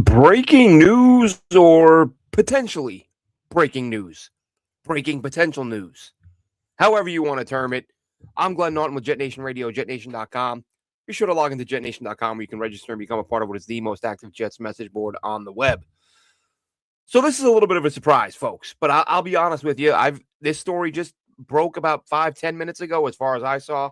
Breaking news or potentially breaking news, breaking potential news, however you want to term it. I'm Glenn Norton with Jet Nation Radio, jetnation.com. Be sure to log into jetnation.com where you can register and become a part of what is the most active Jets message board on the web. So this is a little bit of a surprise, folks, but I'll be honest with you. This story just broke about 5-10 minutes ago, as far as I saw,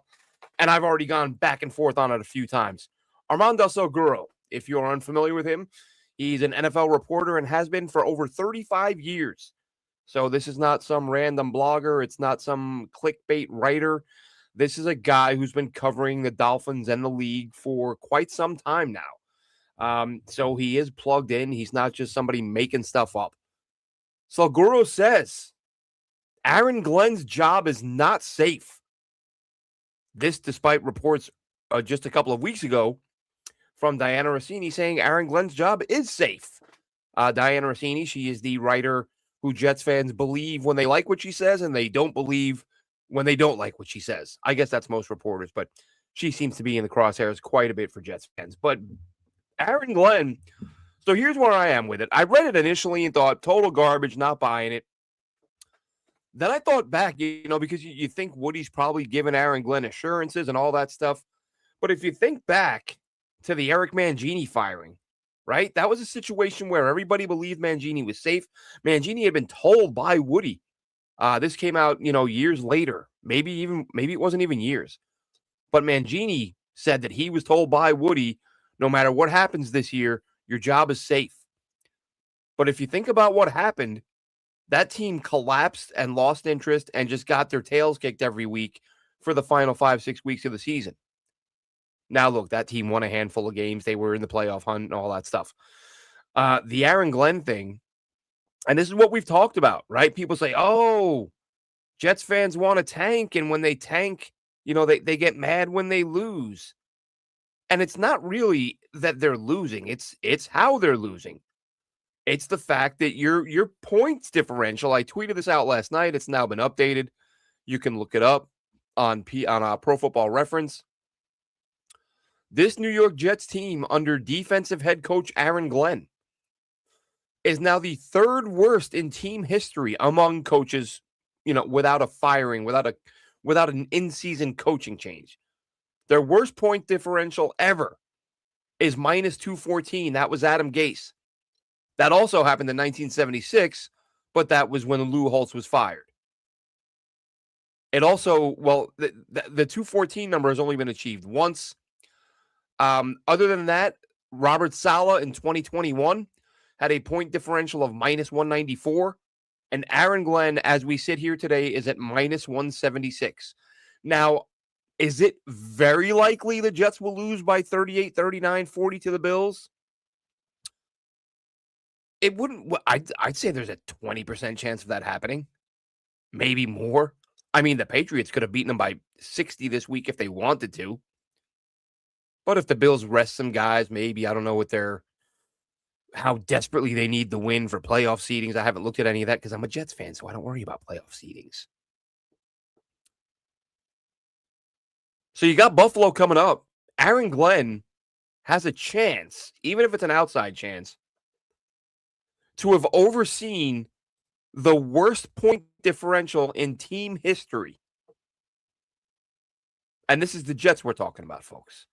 and I've already gone back and forth on it a few times. Armando Salguero, if you're unfamiliar with him, he's an NFL reporter and has been for over 35 years. So this is not some random blogger. It's not some clickbait writer. This is a guy who's been covering the Dolphins and the league for quite some time now. So he is plugged in. He's not just somebody making stuff up. Salguero says Aaron Glenn's job is not safe. This despite reports just a couple of weeks ago from Diana Rossini saying Aaron Glenn's job is safe. Diana Rossini, she is the writer who Jets fans believe when they like what she says and they don't believe when they don't like what she says. I guess that's most reporters, but she seems to be in the crosshairs quite a bit for Jets fans. But Aaron Glenn, so here's where I am with it. I read it initially and thought total garbage, not buying it. Then I thought back, because you think Woody's probably given Aaron Glenn assurances and all that stuff. But if you think back to the Eric Mangini firing, right? That was a situation where everybody believed Mangini was safe. Mangini had been told by Woody. This came out, years later. Maybe it wasn't even years. But Mangini said that he was told by Woody, no matter what happens this year, your job is safe. But if you think about what happened, that team collapsed and lost interest and just got their tails kicked every week for the final 5-6 weeks of the season. Now, look, that team won a handful of games. They were in the playoff hunt and all that stuff. The Aaron Glenn thing, and this is what we've talked about, right? People say, oh, Jets fans want to tank, and when they tank, they get mad when they lose. And it's not really that they're losing. It's how they're losing. It's the fact that your points differential, I tweeted this out last night. It's now been updated. You can look it up on Pro Football Reference. This New York Jets team under defensive head coach Aaron Glenn is now the third worst in team history among coaches, without a firing, without an in-season coaching change. Their worst point differential ever is minus 214. That was Adam Gase. That also happened in 1976, but that was when Lou Holtz was fired. It also, the 214 number has only been achieved once. Other than that, Robert Saleh in 2021 had a point differential of minus 194, and Aaron Glenn, as we sit here today, is at minus 176. Now, is it very likely the Jets will lose by 38, 39, 40 to the Bills? It wouldn't. I'd say there's a 20% chance of that happening. Maybe more. I mean, the Patriots could have beaten them by 60 this week if they wanted to. But if the Bills rest some guys, maybe, I don't know how desperately they need the win for playoff seedings. I haven't looked at any of that because I'm a Jets fan, so I don't worry about playoff seedings. So you got Buffalo coming up. Aaron Glenn has a chance, even if it's an outside chance, to have overseen the worst point differential in team history. And this is the Jets we're talking about, folks.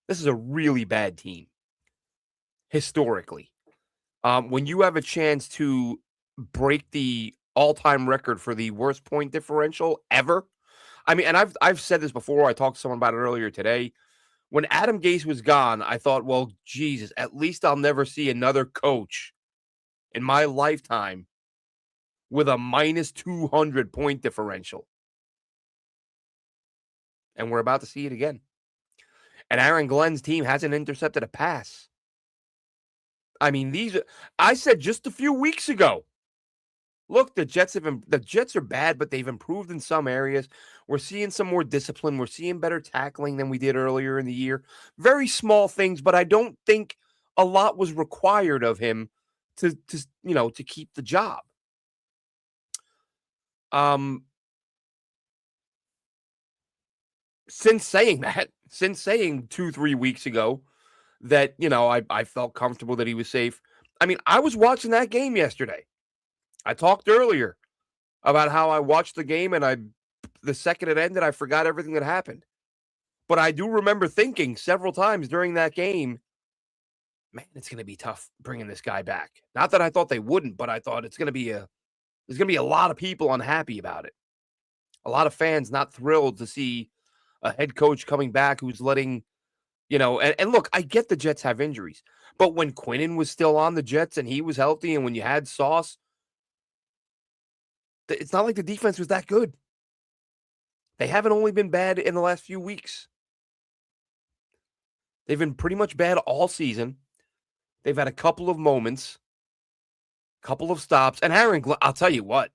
This is a really bad team, historically. When you have a chance to break the all-time record for the worst point differential ever, I mean, and I've said this before. I talked to someone about it earlier today. When Adam Gase was gone, I thought, well, Jesus, at least I'll never see another coach in my lifetime with a minus 200 point differential. And we're about to see it again. And Aaron Glenn's team hasn't intercepted a pass. I mean, I said just a few weeks ago, look, the Jets are bad, but they've improved in some areas. We're seeing some more discipline. We're seeing better tackling than we did earlier in the year. Very small things, but I don't think a lot was required of him to keep the job. Since saying 2-3 weeks ago that, I felt comfortable that he was safe. I mean, I was watching that game yesterday. I talked earlier about how I watched the game and the second it ended, I forgot everything that happened. But I do remember thinking several times during that game, man, it's going to be tough bringing this guy back. Not that I thought they wouldn't, but I thought there's going to be a lot of people unhappy about it. A lot of fans not thrilled to see a head coach coming back who's letting, and look, I get the Jets have injuries, but when Quinnen was still on the Jets and he was healthy, and when you had Sauce, it's not like the defense was that good. They haven't only been bad in the last few weeks. They've been pretty much bad all season. They've had a couple of moments, couple of stops, and I'll tell you what.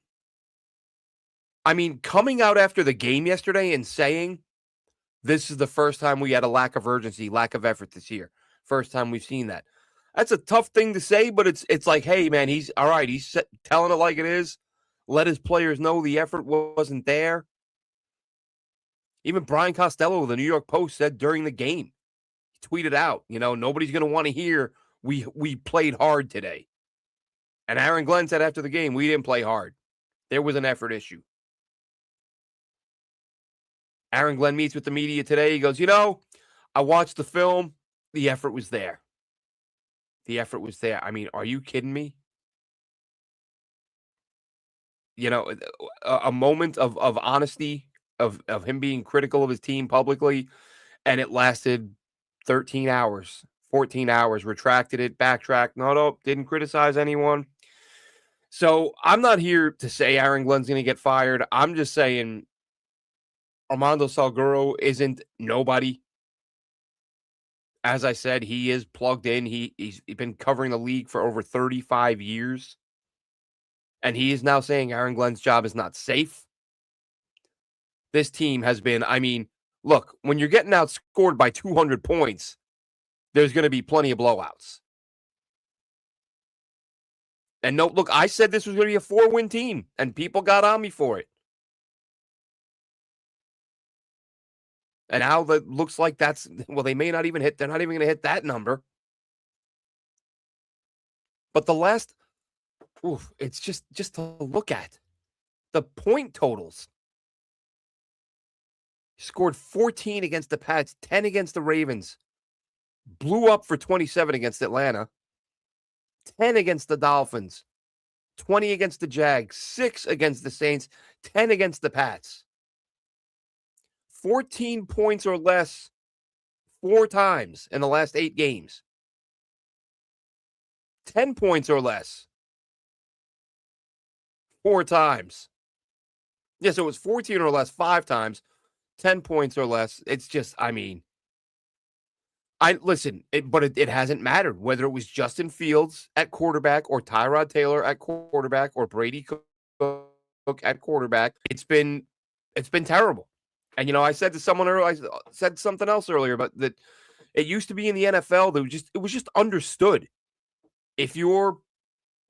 I mean, coming out after the game yesterday and saying, this is the first time we had a lack of urgency, lack of effort this year. First time we've seen that. That's a tough thing to say, but it's like, hey, man, he's all right. He's telling it like it is. Let his players know the effort wasn't there. Even Brian Costello of the New York Post said during the game, he tweeted out, nobody's going to want to hear we played hard today. And Aaron Glenn said after the game, we didn't play hard. There was an effort issue. Aaron Glenn meets with the media today. He goes, I watched the film. The effort was there. The effort was there. I mean, are you kidding me? A moment of honesty, of him being critical of his team publicly, and it lasted 13 hours, 14 hours, retracted it, backtracked. No, didn't criticize anyone. So I'm not here to say Aaron Glenn's going to get fired. I'm just saying Armando Salguero isn't nobody. As I said, he is plugged in. He's been covering the league for over 35 years. And he is now saying Aaron Glenn's job is not safe. This team has been, look, when you're getting outscored by 200 points, there's going to be plenty of blowouts. And no, look, I said this was going to be a 4-win team, and people got on me for it. And now that looks like they may not even they're not even going to hit that number. But the last, it's just to look at the point totals. Scored 14 against the Pats, 10 against the Ravens, blew up for 27 against Atlanta, 10 against the Dolphins, 20 against the Jags, 6 against the Saints, 10 against the Pats. 14 points or less 4 times in the last 8 games. 10 points or less 4 times. Yeah, so it was 14 or less 5 times, 10 points or less. It's just, but it hasn't mattered whether it was Justin Fields at quarterback or Tyrod Taylor at quarterback or Brady Cook at quarterback. It's been terrible. And I said to someone earlier, I said something else earlier, but that it used to be in the NFL that it was just understood. If your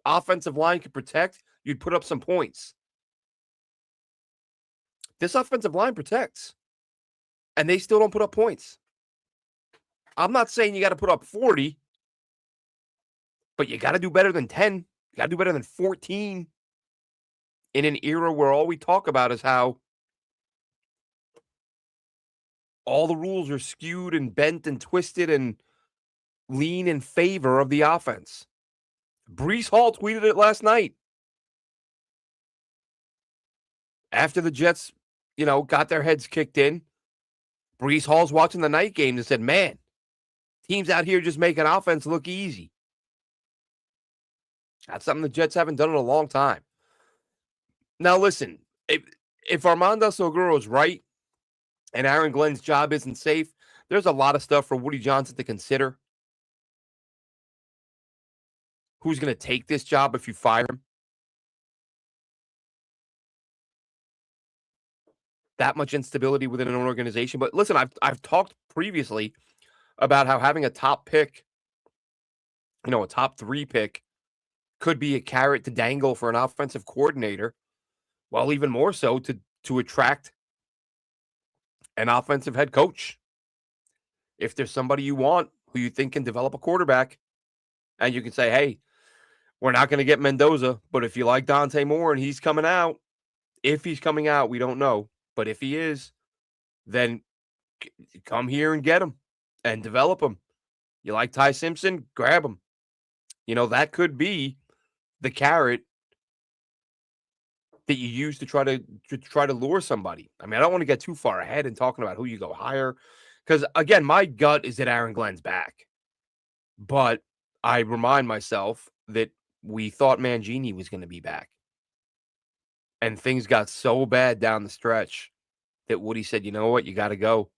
offensive line could protect, you'd put up some points. This offensive line protects, and they still don't put up points. I'm not saying you got to put up 40, but you got to do better than 10. You got to do better than 14 in an era where all we talk about is how all the rules are skewed and bent and twisted and lean in favor of the offense. Breece Hall tweeted it last night. After the Jets, got their heads kicked in, Breece Hall's watching the night games and said, man, teams out here just making offense look easy. That's something the Jets haven't done in a long time. Now, listen, if Armando Salguero is right and Aaron Glenn's job isn't safe, there's a lot of stuff for Woody Johnson to consider. Who's going to take this job if you fire him? That much instability within an organization. But listen, I've talked previously about how having a top pick, a top 3 pick, could be a carrot to dangle for an offensive coordinator. Well, even more so to attract an offensive head coach. If there's somebody you want who you think can develop a quarterback. And you can say, hey, we're not going to get Mendoza, but if you like Dante Moore and he's coming out, if he's coming out, we don't know. But if he is, then come here and get him and develop him. You like Ty Simpson? Grab him. That could be the carrot that you use to try to lure somebody. I mean, I don't want to get too far ahead in talking about who you go hire, because again, my gut is that Aaron Glenn's back, but I remind myself that we thought Mangini was going to be back, and things got so bad down the stretch that Woody said, "You know what? You got to go."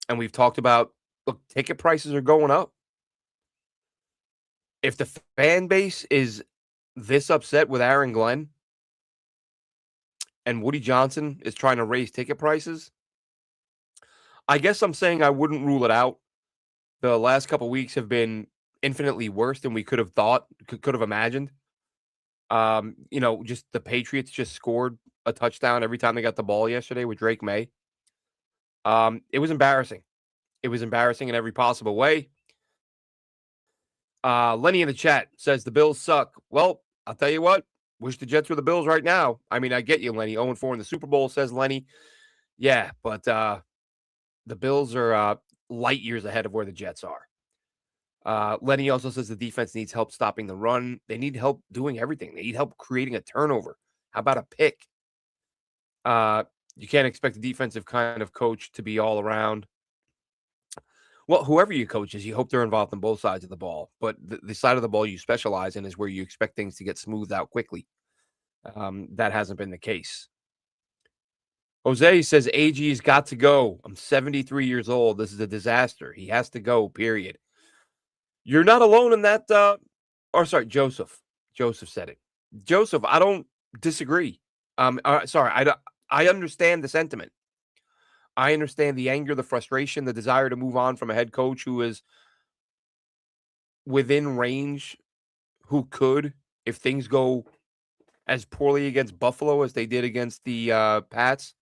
And we've talked about, look, ticket prices are going up. If the fan base is this upset with Aaron Glenn and Woody Johnson is trying to raise ticket prices, I guess I'm saying I wouldn't rule it out. The last couple weeks have been infinitely worse than we could have thought, could have imagined. Just the Patriots just scored a touchdown every time they got the ball yesterday with Drake May. It was embarrassing. It was embarrassing in every possible way. Lenny in the chat says the Bills suck. Well, I'll tell you what. Wish the Jets were the Bills right now. I mean, I get you, Lenny. 0-4 in the Super Bowl, says Lenny. Yeah, but the Bills are light years ahead of where the Jets are. Lenny also says the defense needs help stopping the run. They need help doing everything. They need help creating a turnover. How about a pick? You can't expect a defensive kind of coach to be all around. Well, whoever you coach is, you hope they're involved on both sides of the ball. But the side of the ball you specialize in is where you expect things to get smoothed out quickly. That hasn't been the case. Jose says, AG's got to go. I'm 73 years old. This is a disaster. He has to go, period. You're not alone in that. Joseph. Joseph said it. Joseph, I don't disagree. I understand the sentiment. I understand the anger, the frustration, the desire to move on from a head coach who is within range, who could, if things go as poorly against Buffalo as they did against the Pats,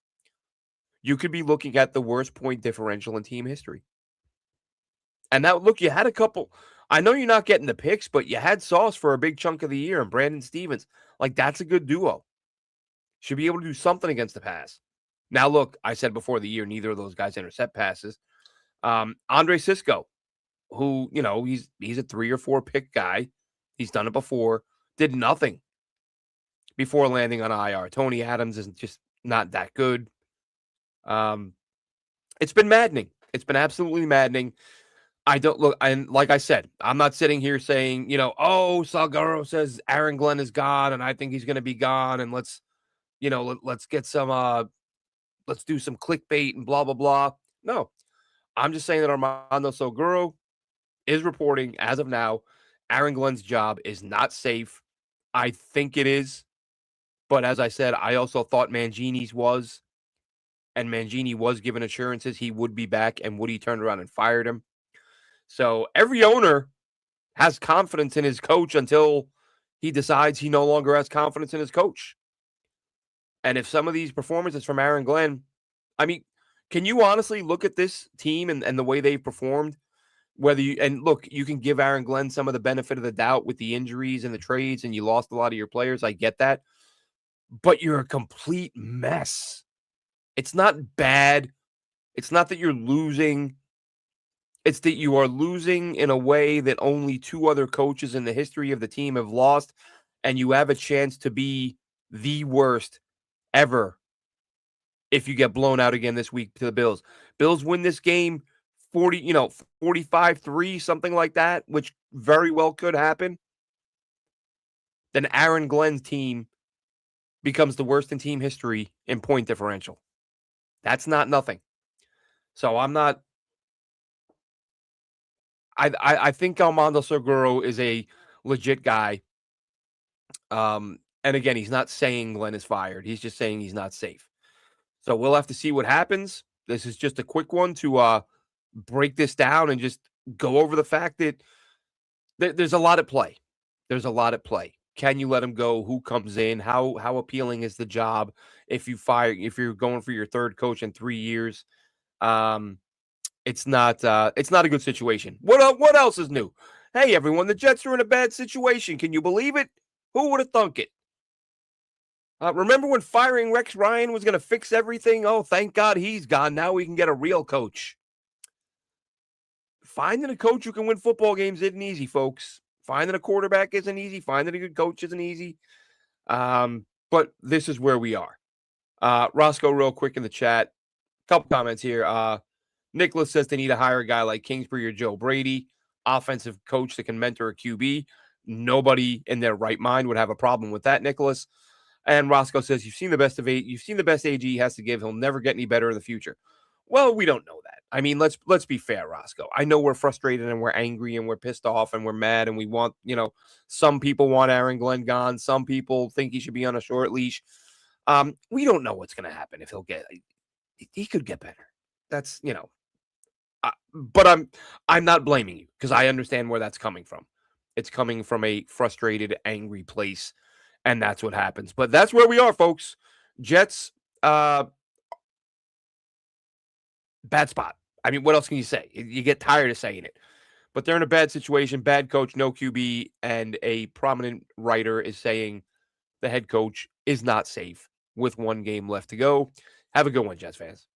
you could be looking at the worst point differential in team history. And now, look, you had a couple. I know you're not getting the picks, but you had Sauce for a big chunk of the year and Brandon Stevens. Like, that's a good duo. Should be able to do something against the pass. Now, look, I said before the year, neither of those guys intercept passes. Andre Sisco, who, he's a 3 or 4 pick guy. He's done it before. Did nothing before landing on IR. Tony Adams is just not that good. It's been maddening. It's been absolutely maddening. And like I said, I'm not sitting here saying, Salguero says Aaron Glenn is gone and I think he's going to be gone. And let's get some, let's do some clickbait and blah, blah, blah. No, I'm just saying that Armando Salguero is reporting as of now, Aaron Glenn's job is not safe. I think it is. But as I said, I also thought Mangini's was. And Mangini was given assurances he would be back, and Woody turned around and fired him. So every owner has confidence in his coach until he decides he no longer has confidence in his coach. And if some of these performances from Aaron Glenn, I mean, can you honestly look at this team and the way they've performed? Look, you can give Aaron Glenn some of the benefit of the doubt with the injuries and the trades, and you lost a lot of your players. I get that. But you're a complete mess. It's not bad. It's not that you're losing. It's that you are losing in a way that only 2 other coaches in the history of the team have lost, and you have a chance to be the worst ever if you get blown out again this week to the Bills. Bills win this game 45-3, something like that, which very well could happen. Then Aaron Glenn's team becomes the worst in team history in point differential. That's not nothing. So I'm not. I think Armando Salguero is a legit guy. And again, he's not saying Glenn is fired. He's just saying he's not safe. So we'll have to see what happens. This is just a quick one to break this down and just go over the fact that there's a lot at play. There's a lot at play. Can you let him go? Who comes in? How appealing is the job if you're going for your third coach in 3 years? It's not a good situation. What else is new? Hey everyone, the Jets are in a bad situation. Can you believe it? Who would have thunk it? Remember when firing Rex Ryan was going to fix everything? Oh, thank God he's gone. Now we can get a real coach. Finding a coach who can win football games isn't easy, folks. Finding a quarterback isn't easy. Finding a good coach isn't easy. But this is where we are. Roscoe, real quick in the chat, couple comments here. Nicholas says they need to hire a guy like Kingsbury or Joe Brady, offensive coach that can mentor a QB. Nobody in their right mind would have a problem with that, Nicholas. And Roscoe says, you've seen the best of eight. You've seen the best AG has to give. He'll never get any better in the future. Well, we don't know that. I mean, let's be fair, Roscoe. I know we're frustrated and we're angry and we're pissed off and we're mad and we want, some people want Aaron Glenn gone. Some people think he should be on a short leash. We don't know what's going to happen if he could get better. That's, but I'm not blaming you because I understand where that's coming from. It's coming from a frustrated, angry place, and that's what happens. But that's where we are, folks. Jets, bad spot. I mean, what else can you say? You get tired of saying it. But they're in a bad situation, bad coach, no QB, and a prominent writer is saying the head coach is not safe with one game left to go. Have a good one, Jets fans.